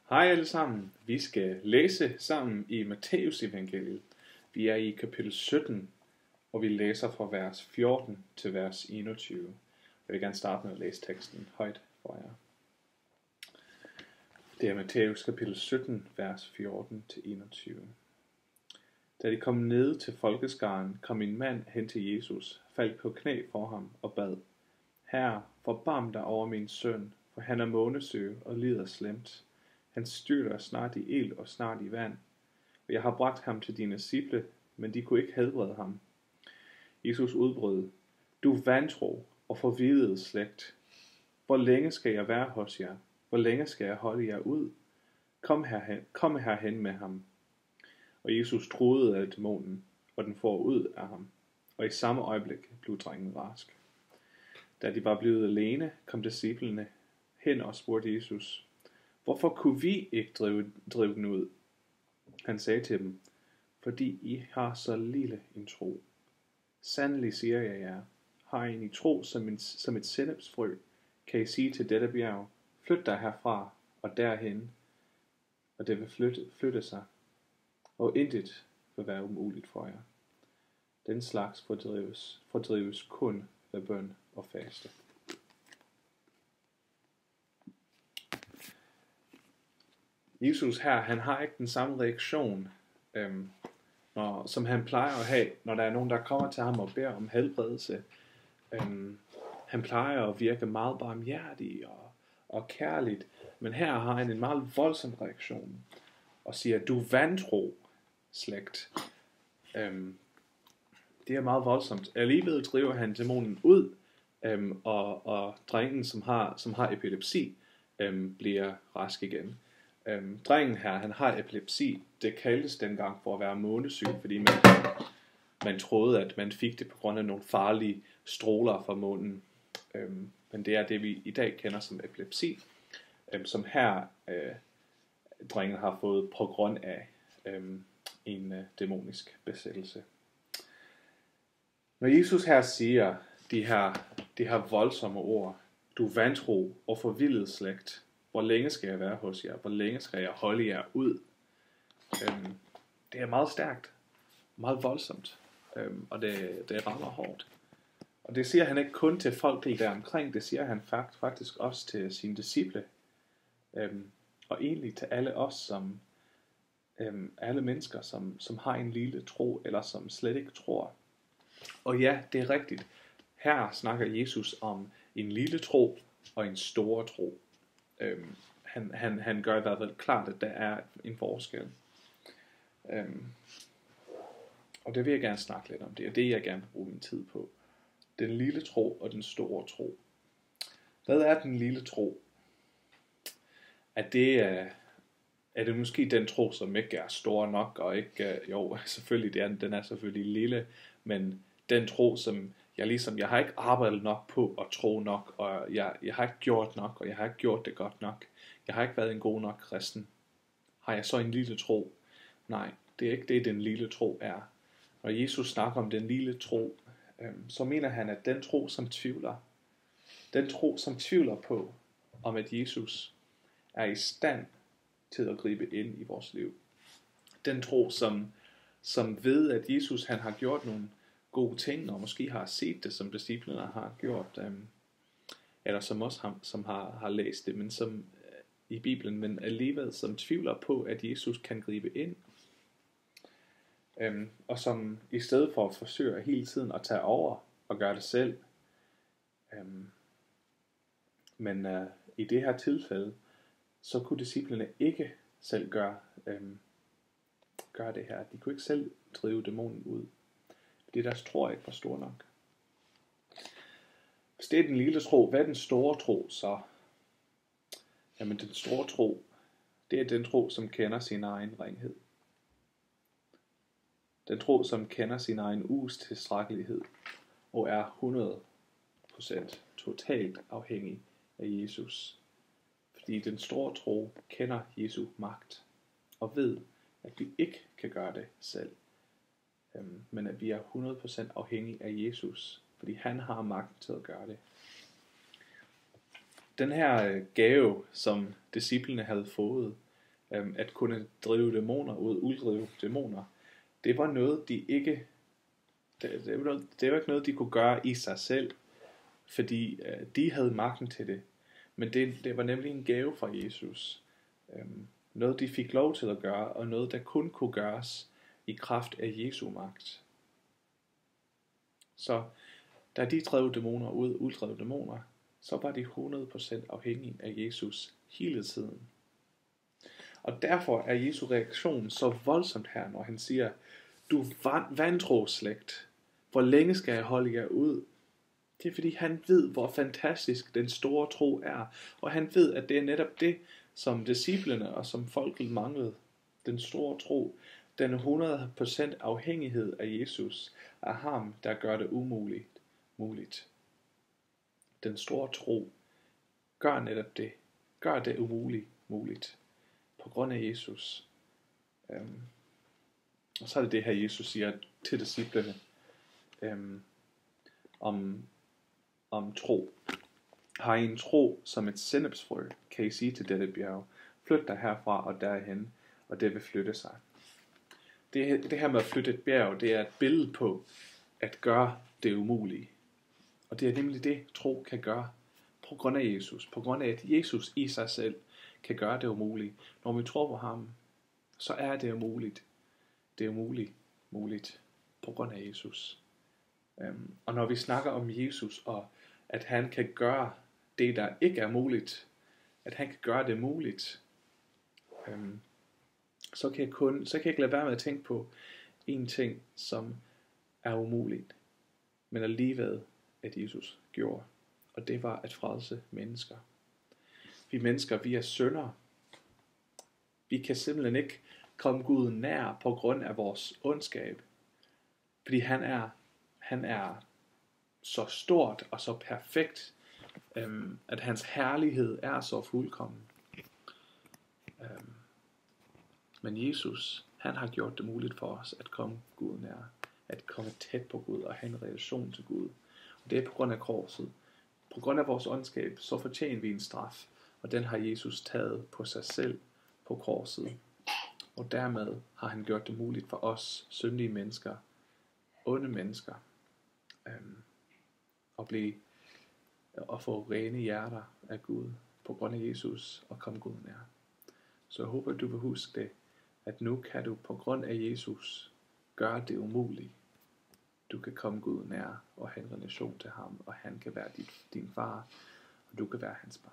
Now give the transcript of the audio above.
Hej alle sammen. Vi skal læse sammen i Matteus evangeliet. Vi er i kapitel 17, og vi læser fra vers 14 til vers 21. Jeg vil gerne starte med at læse teksten højt for jer. Det er Matteus kapitel 17, vers 14 til 21. Da de kom ned til folkeskaren, kom en mand hen til Jesus, faldt på knæ for ham og bad: Herre, forbarm dig over min søn, for han er månesyg og lider slemt. Han styrter snart i ild og snart i vand, og jeg har bragt ham til dine disciple, men de kunne ikke helbrede ham. Jesus udbrød: Du vantro og forvirrede slægt. Hvor længe skal jeg være hos jer? Hvor længe skal jeg holde jer ud? Kom herhen med ham. Og Jesus truede af dæmonen, og den får ud af ham, og i samme øjeblik blev drengen rask. Da de var blevet alene, kom disciplene hen og spurgte Jesus: Hvorfor kunne vi ikke drive den ud? Han sagde til dem: Fordi I har så lille en tro. Sandelig siger jeg jer, har I en tro som et sennepsfrø, kan I sige til dette bjerg: Flyt dig herfra og derhen, og det vil flytte sig, og intet vil være umuligt for jer. Den slags fordrives kun ved bøn og faste. Jesus her, han har ikke den samme reaktion, som han plejer at have, når der er nogen, der kommer til ham og beder om helbredelse. Han plejer at virke meget barmhjertig og kærligt, men her har han en meget voldsom reaktion og siger: Du vantro slægt. Det er meget voldsomt. Alligevel driver han dæmonen ud, og drengen, som har epilepsi, bliver rask igen. Drengen her, han har epilepsi. Det kaldes dengang for at være månesyg, fordi man troede, at man fik det på grund af nogle farlige stråler fra månen. Men det er det, vi i dag kender som epilepsi, som her drengen har fået på grund af en dæmonisk besættelse. Når Jesus her siger de her voldsomme ord: Du vantro og forvildet slægt, hvor længe skal jeg være hos jer? Hvor længe skal jeg holde jer ud? Det er meget stærkt, meget voldsomt, og det rammer hårdt. Og det siger han ikke kun til folk der omkring, det siger han faktisk også til sine disciple, og egentlig til alle os, alle mennesker, som har en lille tro, eller som slet ikke tror. Og ja, det er rigtigt. Her snakker Jesus om en lille tro og en stor tro. Han gør i hvert fald klart, at der er en forskel. Og det vil jeg gerne snakke lidt om. Det er det, jeg gerne vil bruge min tid på. Den lille tro og den store tro. Hvad er den lille tro? Er det måske den tro, som ikke er stor nok, og ikke, jo, selvfølgelig, den er selvfølgelig lille, men den tro, som jeg har ikke arbejdet nok på at tro nok, og jeg har ikke gjort nok, og jeg har ikke gjort det godt nok. Jeg har ikke været en god nok kristen. Har jeg så en lille tro? Nej, det er ikke det, den lille tro er. Når Jesus snakker om den lille tro, så mener han, at den tro, som tvivler på, om at Jesus er i stand til at gribe ind i vores liv. Den tro, som ved, at Jesus han har gjort nogle gode ting, og måske har set det, som disciplene har gjort, eller som også ham, som har læst det, men som i Bibelen, men alligevel som tvivler på, at Jesus kan gribe ind, og som i stedet for at forsøge hele tiden at tage over og gøre det selv, men i det her tilfælde, så kunne disciplene ikke selv gøre det her. De kunne ikke selv drive dæmonen ud, fordi deres tro ikke var stor nok. Hvis det er den lille tro, hvad er den store tro så? Jamen den store tro, det er den tro, som kender sin egen ringhed. Den tro, som kender sin egen utilstrækkelighed og er 100% totalt afhængig af Jesus. Fordi den store tro kender Jesu magt og ved, at vi ikke kan gøre det selv. Men at vi er 100% afhængige af Jesus, fordi han har magten til at gøre det. Den her gave, som disciplene havde fået, at kunne drive dæmoner ud, uddrive dæmoner, det var noget, de ikke, det var ikke noget, de kunne gøre i sig selv, fordi de havde magten til det. Men det var nemlig en gave fra Jesus. Noget, de fik lov til at gøre, og noget, der kun kunne gøres i kraft af Jesu magt. Så da de drev dæmoner ud, uddrev dæmoner, så var de 100% afhængige af Jesus hele tiden. Og derfor er Jesu reaktion så voldsomt her, når han siger, du vantro slægt, hvor længe skal jeg holde jer ud? Det er fordi han ved, hvor fantastisk den store tro er, og han ved, at det er netop det, som disciplene og som folket manglede. Den store tro, den 100% afhængighed af Jesus, af ham, der gør det muligt. Den store tro gør netop det, gør det muligt, på grund af Jesus. Og så er det det her, Jesus siger til disciplene om tro. Har I en tro som et sennepsfrø, kan I sige til dette bjerg, flyt dig herfra og derhen, og det vil flytte sig. Det her med at flytte et bjerg, det er et billede på at gøre det umulige. Og det er nemlig det, tro kan gøre på grund af Jesus. På grund af, at Jesus i sig selv kan gøre det umulige. Når vi tror på ham, så er det umuligt. Det er muligt på grund af Jesus. Og når vi snakker om Jesus, og at han kan gøre det, der ikke er muligt, at han kan gøre det muligt, så kan jeg ikke lade være med at tænke på en ting, som er umuligt, men alligevel, at Jesus gjorde. Og det var at frelse mennesker. Vi mennesker, vi er syndere. Vi kan simpelthen ikke komme Gud nær på grund af vores ondskab. Fordi han er så stort og så perfekt, at hans herlighed er så fuldkommen. Men Jesus, han har gjort det muligt for os at komme Gud nær. At komme tæt på Gud og have en relation til Gud. Og det er på grund af korset. På grund af vores ondskab, så fortjener vi en straf. Og den har Jesus taget på sig selv på korset. Og dermed har han gjort det muligt for os syndige mennesker, onde mennesker, at få rene hjerter af Gud på grund af Jesus og komme Gud nær. Så jeg håber, du vil huske det, at nu kan du på grund af Jesus gøre det umulige. Du kan komme Gud nær og have en relation til ham, og han kan være din far, og du kan være hans barn.